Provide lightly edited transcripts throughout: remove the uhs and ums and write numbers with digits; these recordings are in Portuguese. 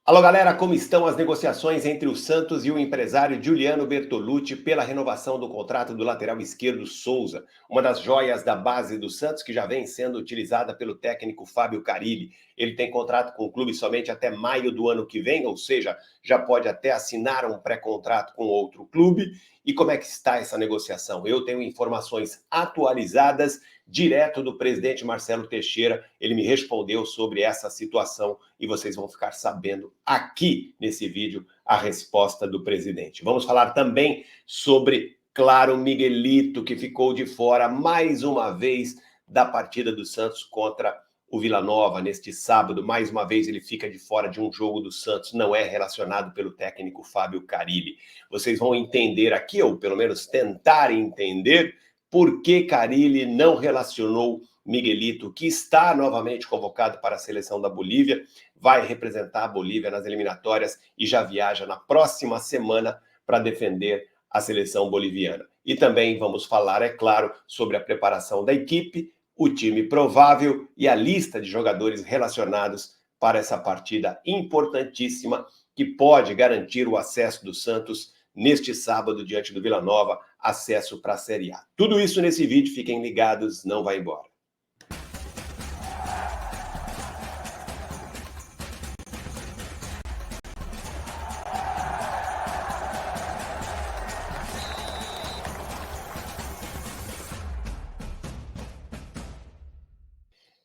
Alô, galera, como estão as negociações entre o Santos e o empresário Giuliano Bertolucci pela renovação do contrato do lateral esquerdo Souza, uma das joias da base do Santos que já vem sendo utilizada pelo técnico Fábio Carille. Ele tem contrato com o clube somente até maio do ano que vem, ou seja, já pode até assinar um pré-contrato com outro clube. E como é que está essa negociação? Eu tenho informações atualizadas direto do presidente Marcelo Teixeira. Ele me respondeu sobre essa situação e vocês vão ficar sabendo aqui nesse vídeo a resposta do presidente. Vamos falar também sobre, claro, Miguelito, que ficou de fora mais uma vez da partida do Santos contra o Vila Nova neste sábado. Mais uma vez ele fica de fora de um jogo do Santos, não é relacionado pelo técnico Fábio Carille. Vocês vão entender aqui, ou pelo menos tentar entender, por que Carille não relacionou Miguelito, que está novamente convocado para a seleção da Bolívia, vai representar a Bolívia nas eliminatórias e já viaja na próxima semana para defender a seleção boliviana. E também vamos falar, é claro, sobre a preparação da equipe, o time provável e a lista de jogadores relacionados para essa partida importantíssima que pode garantir o acesso do Santos neste sábado diante do Vila Nova, acesso para a Série A. Tudo isso nesse vídeo, fiquem ligados, não vai embora.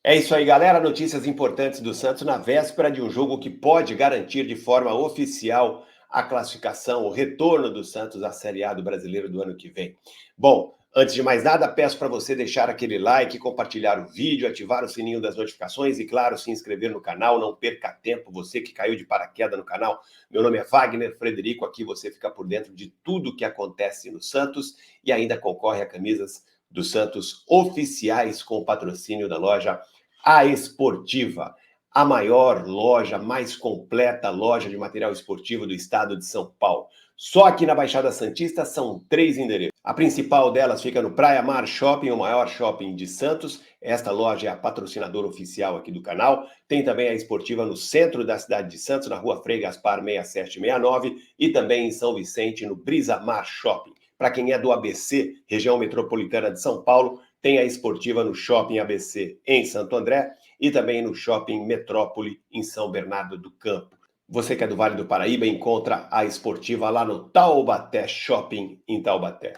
É isso aí, galera. Notícias importantes do Santos na véspera de um jogo que pode garantir de forma oficial a classificação, o retorno do Santos à Série A do Brasileiro do ano que vem. Bom, antes de mais nada, peço para você deixar aquele like, compartilhar o vídeo, ativar o sininho das notificações e, claro, se inscrever no canal. Não perca tempo, você que caiu de paraquedas no canal. Meu nome é Wagner Frederico, aqui você fica por dentro de tudo que acontece no Santos e ainda concorre a camisas do Santos oficiais com o patrocínio da loja A Esportiva, a maior loja, mais completa loja de material esportivo do estado de São Paulo. Só aqui na Baixada Santista são 3 endereços. A principal delas fica no Praia Mar Shopping, o maior shopping de Santos. Esta loja é a patrocinadora oficial aqui do canal. Tem também a Esportiva no centro da cidade de Santos, na rua Frei Gaspar 6769, e também em São Vicente, no Brisa Mar Shopping. Para quem é do ABC, região metropolitana de São Paulo, tem a Esportiva no Shopping ABC em Santo André e também no Shopping Metrópole em São Bernardo do Campo. Você que é do Vale do Paraíba encontra a Esportiva lá no Taubaté Shopping em Taubaté.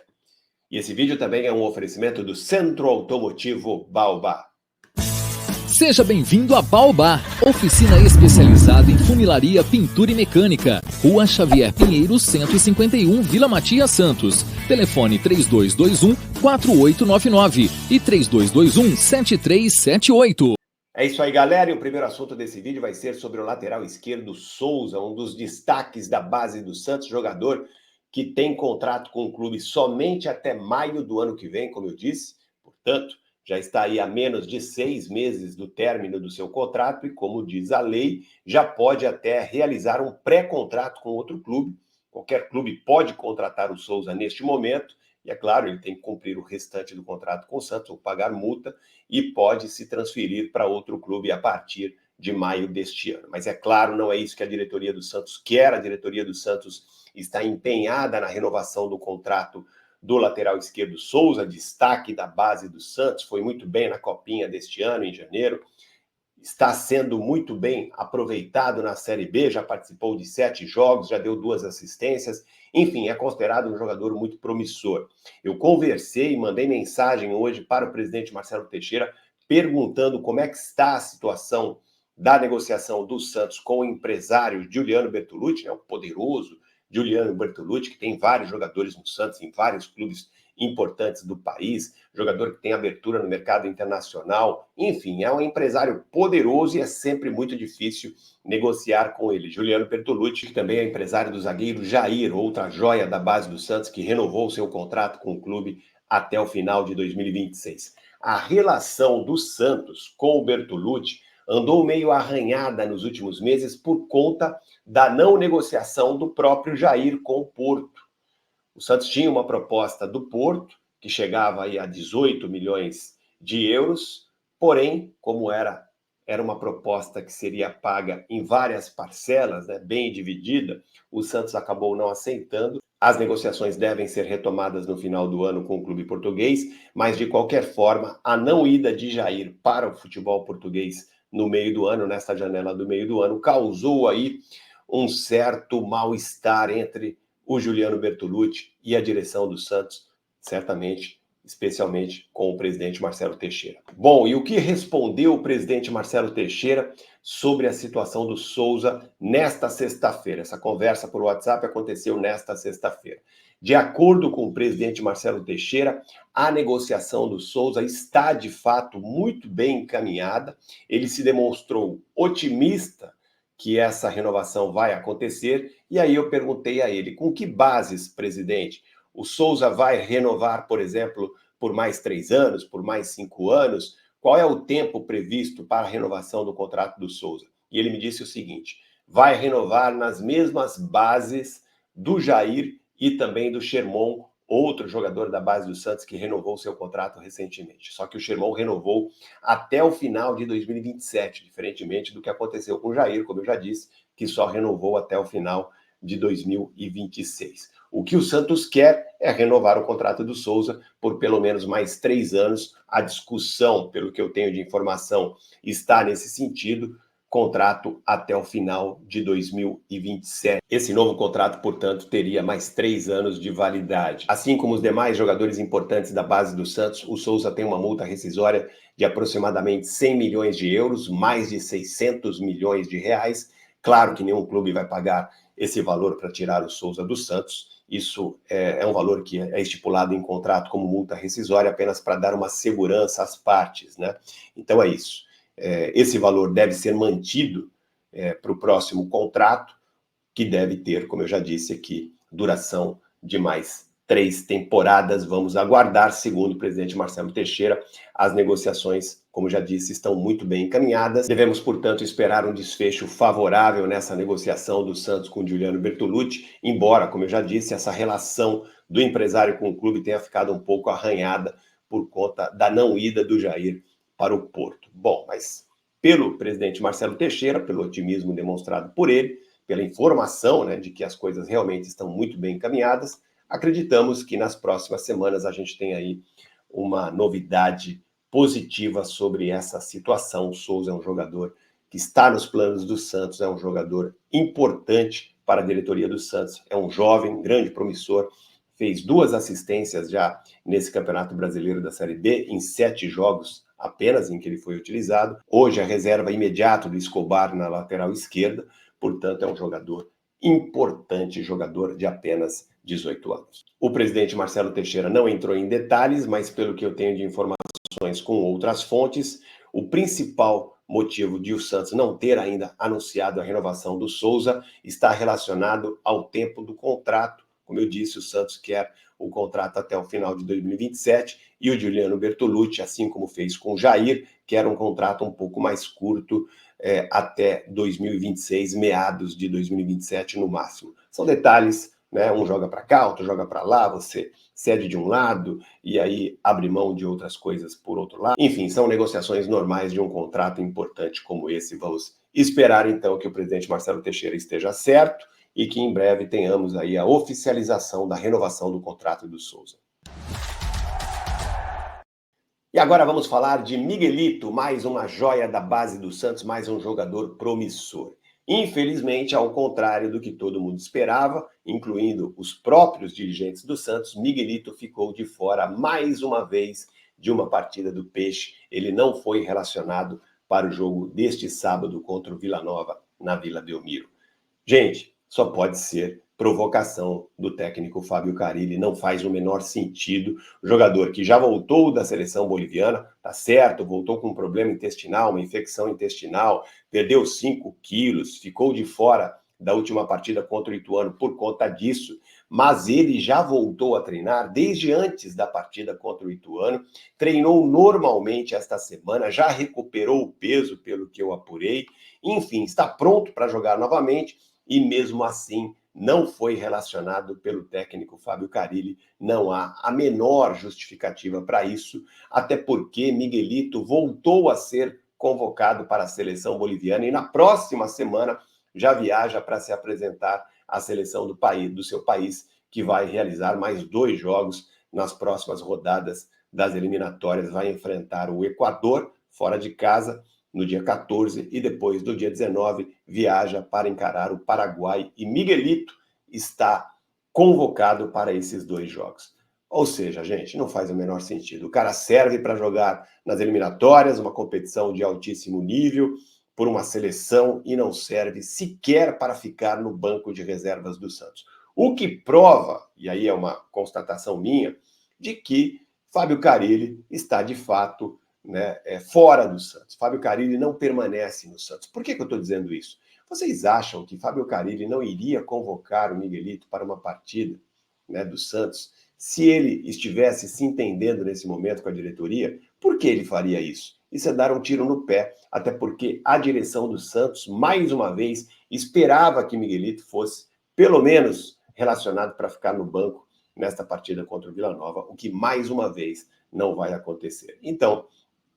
E esse vídeo também é um oferecimento do Centro Automotivo Baobá. Seja bem-vindo a Baobá, oficina especializada em funilaria, pintura e mecânica. Rua Xavier Pinheiro, 151, Vila Matias, Santos. Telefone 3221-4899 e 3221-7378. É isso aí, galera. E o primeiro assunto desse vídeo vai ser sobre o lateral esquerdo Souza, um dos destaques da base do Santos, jogador que tem contrato com o clube somente até maio do ano que vem, como eu disse. Portanto, já está aí a menos de 6 meses do término do seu contrato e, como diz a lei, já pode até realizar um pré-contrato com outro clube. Qualquer clube pode contratar o Souza neste momento e, é claro, ele tem que cumprir o restante do contrato com o Santos ou pagar multa e pode se transferir para outro clube a partir de maio deste ano. Mas, é claro, não é isso que a diretoria do Santos quer. A diretoria do Santos está empenhada na renovação do contrato do lateral esquerdo Souza, destaque da base do Santos, foi muito bem na Copinha deste ano, em janeiro, está sendo muito bem aproveitado na Série B, já participou de 7 jogos, já deu 2 assistências, enfim, é considerado um jogador muito promissor. Eu conversei, mandei mensagem hoje para o presidente Marcelo Teixeira, perguntando como é que está a situação da negociação do Santos com o empresário Giuliano Bertolucci, o poderoso Giuliano Bertolucci, que tem vários jogadores no Santos, em vários clubes importantes do país, jogador que tem abertura no mercado internacional, enfim, é um empresário poderoso e é sempre muito difícil negociar com ele. Giuliano Bertolucci, que também é empresário do zagueiro Jair, outra joia da base do Santos, que renovou seu contrato com o clube até o final de 2026. A relação do Santos com o Bertolucci andou meio arranhada nos últimos meses por conta da não negociação do próprio Jair com o Porto. O Santos tinha uma proposta do Porto, que chegava aí a 18 milhões de euros, porém, como era era uma proposta que seria paga em várias parcelas, né, bem dividida. O Santos acabou não aceitando. As negociações devem ser retomadas no final do ano com o clube português, mas de qualquer forma, a não ida de Jair para o futebol português no meio do ano, nesta janela do meio do ano, causou aí um certo mal-estar entre o Juliano Bertolucci e a direção do Santos, certamente, especialmente com o presidente Marcelo Teixeira. Bom, e o que respondeu o presidente Marcelo Teixeira sobre a situação do Souza nesta sexta-feira? Essa conversa por WhatsApp aconteceu nesta sexta-feira. De acordo com o presidente Marcelo Teixeira, a negociação do Souza está, de fato, muito bem encaminhada. Ele se demonstrou otimista que essa renovação vai acontecer. E aí eu perguntei a ele, com que bases, presidente? O Souza vai renovar, por exemplo, por mais 3 anos, por mais 5 anos? Qual é o tempo previsto para a renovação do contrato do Souza? E ele me disse o seguinte, vai renovar nas mesmas bases do Jair e também do Sherman, outro jogador da base do Santos que renovou seu contrato recentemente. Só que o Sherman renovou até o final de 2027, diferentemente do que aconteceu com o Jair, como eu já disse, que só renovou até o final de 2026. O que o Santos quer é renovar o contrato do Souza por pelo menos mais 3 anos. A discussão, pelo que eu tenho de informação, está nesse sentido. Contrato até o final de 2027. Esse novo contrato, portanto, teria mais 3 anos de validade. Assim como os demais jogadores importantes da base do Santos, o Souza tem uma multa rescisória de aproximadamente 100 milhões de euros, mais de 600 milhões de reais. Claro que nenhum clube vai pagar esse valor para tirar o Souza do Santos. Isso é um valor que é estipulado em contrato como multa rescisória apenas para dar uma segurança às partes, né? Então é isso. Esse valor deve ser mantido para o próximo contrato, que deve ter, como eu já disse aqui, duração de mais 3 temporadas. Vamos aguardar, segundo o presidente Marcelo Teixeira, as negociações, como já disse, estão muito bem encaminhadas. Devemos, portanto, esperar um desfecho favorável nessa negociação do Santos com o Juliano Bertolucci, embora, como eu já disse, essa relação do empresário com o clube tenha ficado um pouco arranhada por conta da não ida do Jair para o Porto. Bom, mas pelo presidente Marcelo Teixeira, pelo otimismo demonstrado por ele, pela informação, né, de que as coisas realmente estão muito bem encaminhadas, acreditamos que nas próximas semanas a gente tem aí uma novidade positiva sobre essa situação. O Souza é um jogador que está nos planos do Santos, é um jogador importante para a diretoria do Santos, é um jovem, grande promissor, fez 2 assistências já nesse Campeonato Brasileiro da Série B, em 7 jogos apenas em que ele foi utilizado. Hoje a reserva imediata do Escobar na lateral esquerda, portanto é um jogador importante, jogador de apenas 18 anos. O presidente Marcelo Teixeira não entrou em detalhes, mas pelo que eu tenho de informações com outras fontes, o principal motivo de o Santos não ter ainda anunciado a renovação do Souza está relacionado ao tempo do contrato. Como eu disse, o Santos quer o contrato até o final de 2027 e o Juliano Bertolucci, assim como fez com o Jair, quer um contrato um pouco mais curto, até 2026, meados de 2027 no máximo. São detalhes, né? Um joga para cá, outro joga para lá, você cede de um lado e aí abre mão de outras coisas por outro lado. Enfim, são negociações normais de um contrato importante como esse. Vamos esperar então que o presidente Marcelo Teixeira esteja certo e que em breve tenhamos aí a oficialização da renovação do contrato do Souza. E agora vamos falar de Miguelito, mais uma joia da base do Santos, mais um jogador promissor. Infelizmente, ao contrário do que todo mundo esperava, incluindo os próprios dirigentes do Santos, Miguelito ficou de fora mais uma vez de uma partida do Peixe. Ele não foi relacionado para o jogo deste sábado contra o Vila Nova, na Vila Belmiro. Gente, só pode ser provocação do técnico Fábio Carille, não faz o menor sentido. O jogador que já voltou da seleção boliviana, tá certo, voltou com um problema intestinal, uma infecção intestinal, perdeu 5 quilos, ficou de fora da última partida contra o Ituano por conta disso, mas ele já voltou a treinar desde antes da partida contra o Ituano, treinou normalmente esta semana, já recuperou o peso, pelo que eu apurei, enfim, está pronto para jogar novamente e mesmo assim não foi relacionado pelo técnico Fábio Carille. Não há a menor justificativa para isso, até porque Miguelito voltou a ser convocado para a seleção boliviana e na próxima semana já viaja para se apresentar à seleção do seu país, que vai realizar mais 2 jogos nas próximas rodadas das eliminatórias. Vai enfrentar o Equador, fora de casa, no dia 14, e depois, do dia 19, viaja para encarar o Paraguai, e Miguelito está convocado para esses 2 jogos. Ou seja, gente, não faz o menor sentido. O cara serve para jogar nas eliminatórias, uma competição de altíssimo nível, por uma seleção, e não serve sequer para ficar no banco de reservas do Santos. O que prova, e aí é uma constatação minha, de que Fábio Carille está, de fato, fora do Santos. Fábio Carille não permanece no Santos. Por que eu estou dizendo isso? Vocês acham que Fábio Carille não iria convocar o Miguelito para uma partida, do Santos, se ele estivesse se entendendo nesse momento com a diretoria? Por que ele faria isso? Isso é dar um tiro no pé, até porque a direção do Santos, mais uma vez, esperava que Miguelito fosse, pelo menos, relacionado para ficar no banco nesta partida contra o Vila Nova, o que, mais uma vez, não vai acontecer. Então,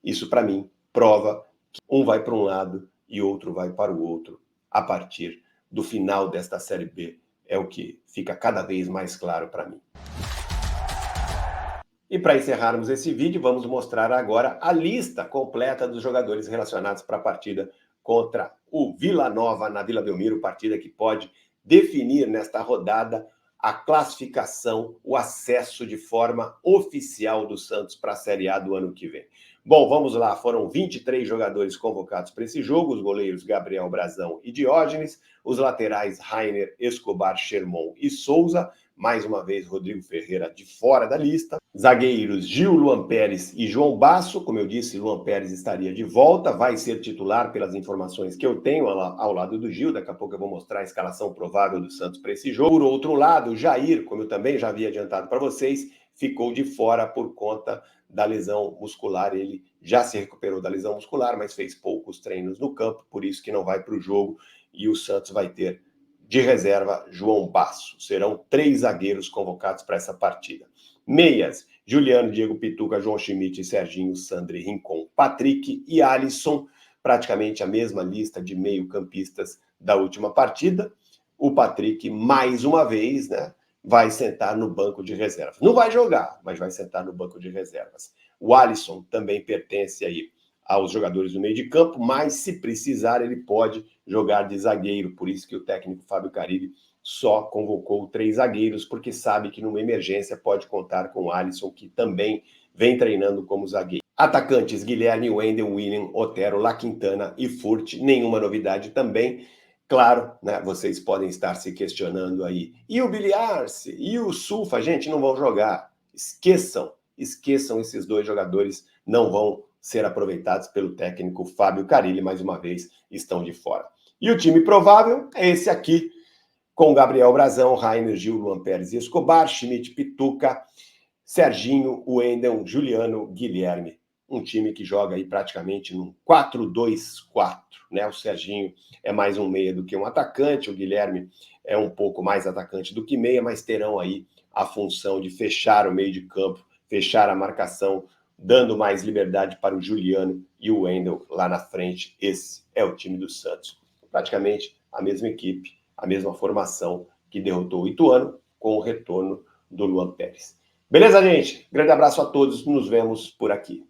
isso, para mim, prova que um vai para um lado e outro vai para o outro a partir do final desta Série B. É o que fica cada vez mais claro para mim. E para encerrarmos esse vídeo, vamos mostrar agora a lista completa dos jogadores relacionados para a partida contra o Vila Nova na Vila Belmiro, partida que pode definir nesta rodada a classificação, o acesso de forma oficial do Santos para a Série A do ano que vem. Bom, vamos lá, foram 23 jogadores convocados para esse jogo, os goleiros Gabriel Brazão e Diógenes, os laterais Rainer, Escobar, Sherman e Souza, mais uma vez Rodrigo Ferreira de fora da lista, zagueiros Gil, Luan Pérez e João Basso. Como eu disse, Luan Pérez estaria de volta, vai ser titular pelas informações que eu tenho ao lado do Gil. Daqui a pouco eu vou mostrar a escalação provável do Santos para esse jogo. Por outro lado, o Jair, como eu também já havia adiantado para vocês, ficou de fora por conta da lesão muscular. Ele já se recuperou da lesão muscular, mas fez poucos treinos no campo, por isso que não vai para o jogo, e o Santos vai ter de reserva João Basso. Serão 3 zagueiros convocados para essa partida. Meias, Juliano, Diego Pituca, João Schmidt, Serginho, Sandri, Rincon, Patrick e Alisson, praticamente a mesma lista de meio-campistas da última partida. O Patrick, mais uma vez, vai sentar no banco de reservas. Não vai jogar, mas vai sentar no banco de reservas. O Alisson também pertence aí aos jogadores do meio de campo, mas se precisar ele pode jogar de zagueiro, por isso que o técnico Fábio Carille só convocou 3 zagueiros, porque sabe que numa emergência pode contar com o Alisson, que também vem treinando como zagueiro. Atacantes Guilherme, Wendel, William, Otero, La Quintana e Furt, nenhuma novidade também. Claro, vocês podem estar se questionando aí, e o Billy Arce, e o Sulfa, gente, não vão jogar. Esqueçam esses 2 jogadores, não vão ser aproveitados pelo técnico Fábio Carille, mais uma vez, estão de fora. E o time provável é esse aqui, com Gabriel Brazão, Rainer, Gil, Luan Pérez e Escobar, Schmidt, Pituca, Serginho, Wendel, Juliano, Guilherme. Um time que joga aí praticamente num 4-2-4, O Serginho é mais um meia do que um atacante, o Guilherme é um pouco mais atacante do que meia, mas terão aí a função de fechar o meio de campo, fechar a marcação, dando mais liberdade para o Juliano e o Wendel lá na frente. Esse é o time do Santos. Praticamente a mesma equipe, a mesma formação que derrotou o Ituano, com o retorno do Luan Pérez. Beleza, gente? Grande abraço a todos, nos vemos por aqui.